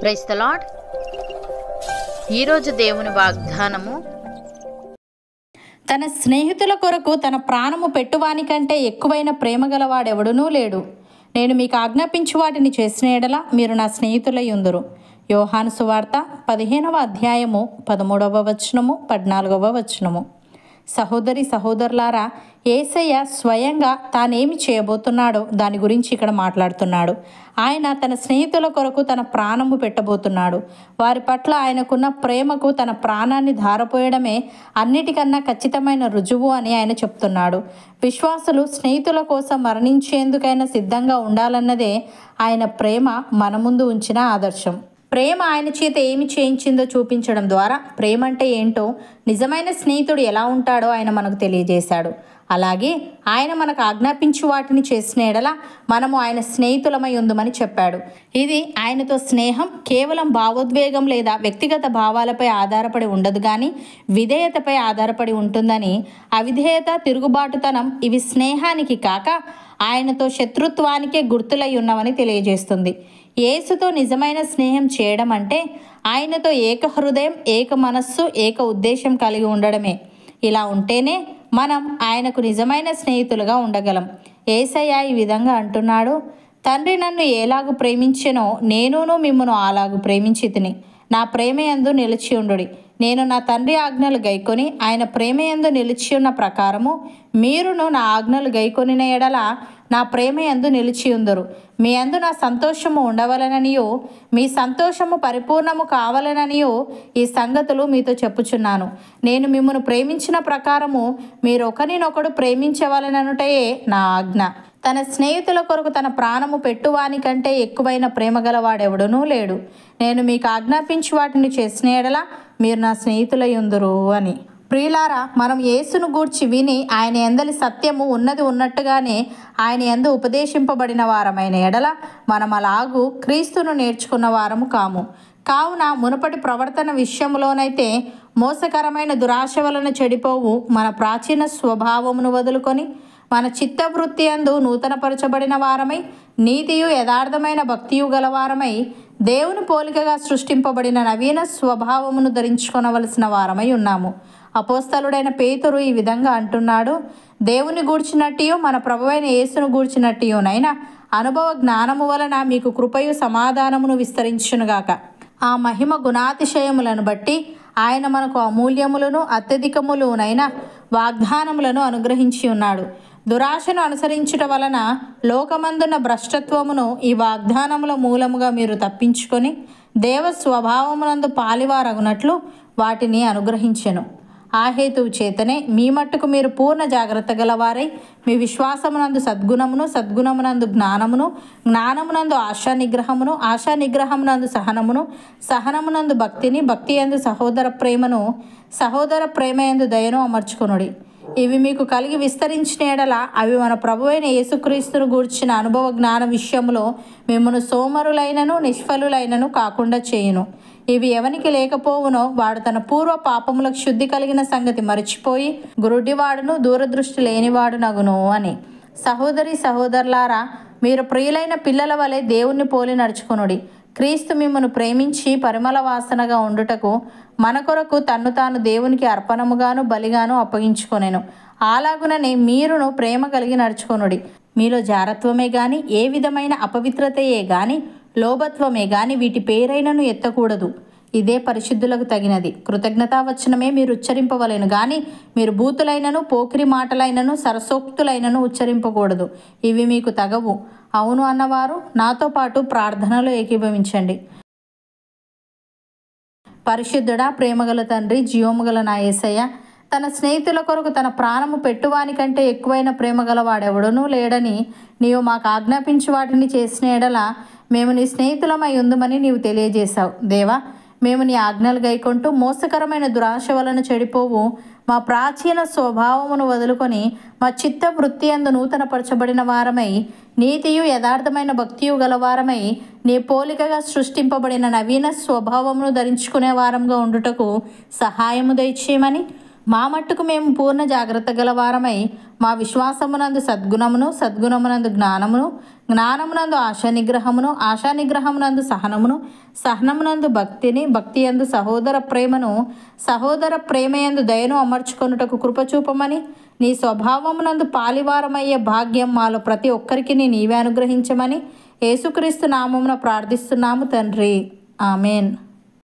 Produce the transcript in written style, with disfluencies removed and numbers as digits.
Praise the lord. ఈరోజు దేవుని వాగ్దానము, తన స్నేహితుల కొరకు తన ప్రాణము పెట్టువానికంటే ఎక్కువైన ప్రేమ గలవాడెవడునూ లేడు. నేను మీకు ఆజ్ఞాపించు వాటిని చేసిన ఎడల మీరు నా స్నేహితులై ఉందురు. యోహాను సువార్త 15వ అధ్యాయము 13వ వచనము 14వ వచనము. సహోదరి సహోదరులారా, యేసయ్య స్వయంగా తానేమి చేయబోతున్నాడో దాని గురించి ఇక్కడ మాట్లాడుతున్నాడు. ఆయన తన స్నేహితుల కొరకు తన ప్రాణము పెట్టబోతున్నాడు. వారి పట్ల ఆయనకున్న ప్రేమకు తన ప్రాణాన్ని ధారపోయడమే అన్నిటికన్నా ఖచ్చితమైన రుజువు అని ఆయన చెప్తున్నాడు. విశ్వాసులు స్నేహితుల కోసం మరణించేందుకైనా సిద్ధంగా ఉండాలన్నదే ఆయన ప్రేమ మన ముందు ఉంచిన ఆదర్శం. ప్రేమ ఆయన చేత ఏమి చేయించిందో చూపించడం ద్వారా ప్రేమ అంటే ఏంటో, నిజమైన స్నేహితుడు ఎలా ఉంటాడో ఆయన మనకు తెలియజేశాడు. అలాగే ఆయన మనకు ఆజ్ఞాపించు వాటిని చేసిన ఎడల మనము ఆయన స్నేహితులమై ఉందమని చెప్పాడు. ఇది ఆయనతో స్నేహం కేవలం భావోద్వేగం లేదా వ్యక్తిగత భావాలపై ఆధారపడి ఉండదు, కానీ విధేయతపై ఆధారపడి ఉంటుందని. అవిధేయత, తిరుగుబాటుతనం ఇవి స్నేహానికి కాక ఆయనతో శత్రుత్వానికే గుర్తులై ఉన్నవని తెలియజేస్తుంది. యేసుతో నిజమైన స్నేహం చేయడం అంటే ఆయనతో ఏక హృదయం, ఏక మనస్సు, ఏక ఉద్దేశం కలిగి ఉండడమే. ఇలా ఉంటేనే మనం ఆయనకు నిజమైన స్నేహితులుగా ఉండగలం. యేసయ్య ఈ విధంగా అంటున్నాడు, తండ్రి నన్ను ఎలాగు ప్రేమించెనో నేనును మిమ్మును అలాగు ప్రేమించితిని. నా ప్రేమయందు నిలిచి ఉండుడి. నేను నా తండ్రి ఆజ్ఞలు గైకొని ఆయన ప్రేమయందు నిలిచి ఉన్న ప్రకారము మీరును నా ఆజ్ఞలు గైకొనిన ఎడల నా ప్రేమయందు నిలిచి ఉందరు. మీ అందు నా సంతోషము ఉండవలననియో మీ సంతోషము పరిపూర్ణము కావాలననియో ఈ సంగతులు మీతో చెప్పుచున్నాను. నేను మిమ్మల్ని ప్రేమించిన ప్రకారము మీరు ఒకరినొకడు ప్రేమించవలననుటయే నా ఆజ్ఞ. తన స్నేహితుల కొరకు తన ప్రాణము పెట్టువానికంటే ఎక్కువైన ప్రేమ గలవాడెవడునూ లేడు. నేను మీకు ఆజ్ఞాపించి వాటిని చేసిన ఎడల మీరు నా స్నేహితులై ఉందురు అని. ప్రియులారా, మనం యేసును గూర్చి విని ఆయన యందలి సత్యము ఉన్నది ఉన్నట్టుగానే ఆయన యందు ఉపదేశింపబడిన వారమైన ఎడల మనం అలాగూ క్రీస్తును నేర్చుకున్న వారము కాము. కావున మునుపటి ప్రవర్తన విషయంలోనైతే మోసకరమైన దురాశ వలన చెడిపోవు మన ప్రాచీన స్వభావమును వదులుకొని మన చిత్తవృత్తి యందు నూతనపరచబడిన వారమై నీతియు యథార్థమైన భక్తియు గలవారమై దేవుని పోలికగా సృష్టింపబడిన నవీన స్వభావమును ధరించుకొనవలసిన వారమై ఉన్నాము. అపోస్తలుడైన పేతురు ఈ విధంగా అంటున్నాడు, దేవుని గూర్చినట్టియు మన ప్రభువైన యేసును గూర్చినట్టియునైనా అనుభవ జ్ఞానము వలన మీకు కృపయు సమాధానమును విస్తరించునుగాక. ఆ మహిమ గుణాతిశయములను బట్టి ఆయన మనకు అమూల్యములను అత్యధికములునైన వాగ్దానములను అనుగ్రహించి ఉన్నాడు. దురాశను అనుసరించుట వలన లోకమందున్న భ్రష్టత్వమును ఈ వాగ్దానముల మూలముగా మీరు తప్పించుకొని దేవ స్వభావమునందు పాలివారగునట్లు వాటిని అనుగ్రహించెను. ఆ హేతువు చేతనే మీ మట్టుకు మీరు పూర్ణ జాగ్రత్త గలవారై మీ విశ్వాసమునందు సద్గుణమును, సద్గుణమునందు జ్ఞానమును, జ్ఞానమునందు ఆశా నిగ్రహమును, ఆశా నిగ్రహమునందు సహనమును, సహనమునందు భక్తిని, భక్తి యందు సహోదర ప్రేమను, సహోదర ప్రేమ యందు దయను అమర్చుకొనుడి. ఇవి మీకు కలిగి విస్తరించిన ఎడల అవి మన ప్రభువైన యేసుక్రీస్తును గూర్చిన అనుభవ జ్ఞాన విషయంలో మిమ్మల్ని సోమరులైనను నిష్ఫలులైనను కాకుండా చేయును. ఇవి ఎవనికి లేకపోవునో వాడు తన పూర్వ పాపములకు శుద్ధి కలిగిన సంగతి మరిచిపోయి గురుడివాడును దూరదృష్టి లేనివాడునగును అని. సహోదరి సహోదరులారా, మీరు ప్రియులైన పిల్లల వలె దేవుణ్ణి పోలి నడుచుకొనుడి. క్రీస్తు మిమ్మను ప్రేమించి పరిమళ వాసనగా ఉండుటకు మన కొరకు తన్ను తాను దేవునికి అర్పణముగాను బలిగాను అప్పగించుకొనెను. అలాగుననే మీరును ప్రేమ కలిగి నడుచుకొనుడి. మీలో జారత్వమే గాని, ఏ విధమైన అపవిత్రతయే గాని, లోభత్వమే గాని వీటి పేరైనను ఎత్తకూడదు. ఇదే పరిశుద్ధులకు తగినది. కృతజ్ఞతావచనమే మీరు ఉచ్చరింపవలెను గాని మీరు బూతులైనను, పోకిరి మాటలైనను, సరసోక్తులైనను ఉచ్చరింపకూడదు. ఇవి మీకు తగవు. అవును అన్నవారు నాతో పాటు ప్రార్థనలో ఏకీభవించండి. పరిశుద్ధుడా, ప్రేమగల తండ్రి, జీవముగల నా యేసయ్య, తన స్నేహితుల కొరకు తన ప్రాణము పెట్టువానికంటే ఎక్కువైన ప్రేమ గలవాడెవడునూ లేడని నీవు మాకు ఆజ్ఞాపించి వాటిని చేసిన ఎడల మేము నీ స్నేహితులమై ఉందమని నీవు తెలియజేశావు. దేవా, మేము నీ ఆజ్ఞలు గైకొంటూ మోసకరమైన దురాశ వలన చెడిపోవు మా ప్రాచీన స్వభావమును వదులుకొని మా చిత్త వృత్తి యందు నూతనపరచబడిన వారమై నీతియు యథార్థమైన భక్తియు గలవారమై నీ పోలికగా సృష్టింపబడిన నవీన స్వభావమును ధరించుకునే వారంగా ఉండుటకు సహాయము దయచేయమని మా మట్టుకు మేము పూర్ణ జాగ్రత్త గలవారమై మా విశ్వాసమునందు సద్గుణమును, సద్గుణమునందు జ్ఞానమును, జ్ఞానమునందు ఆశానిగ్రహమును, ఆశానిగ్రహమునందు సహనమును, సహనమునందు భక్తిని, భక్తి యందు సహోదర ప్రేమను, సహోదర ప్రేమయందు దయను అమర్చుకొనుటకు కృపచూపమని నీ స్వభావమునందు పాలివారమయ్యే భాగ్యం మాలో ప్రతి ఒక్కరికి నీవే అనుగ్రహించమని యేసుక్రీస్తు నామమున ప్రార్థిస్తున్నాము తండ్రి. ఆమెన్.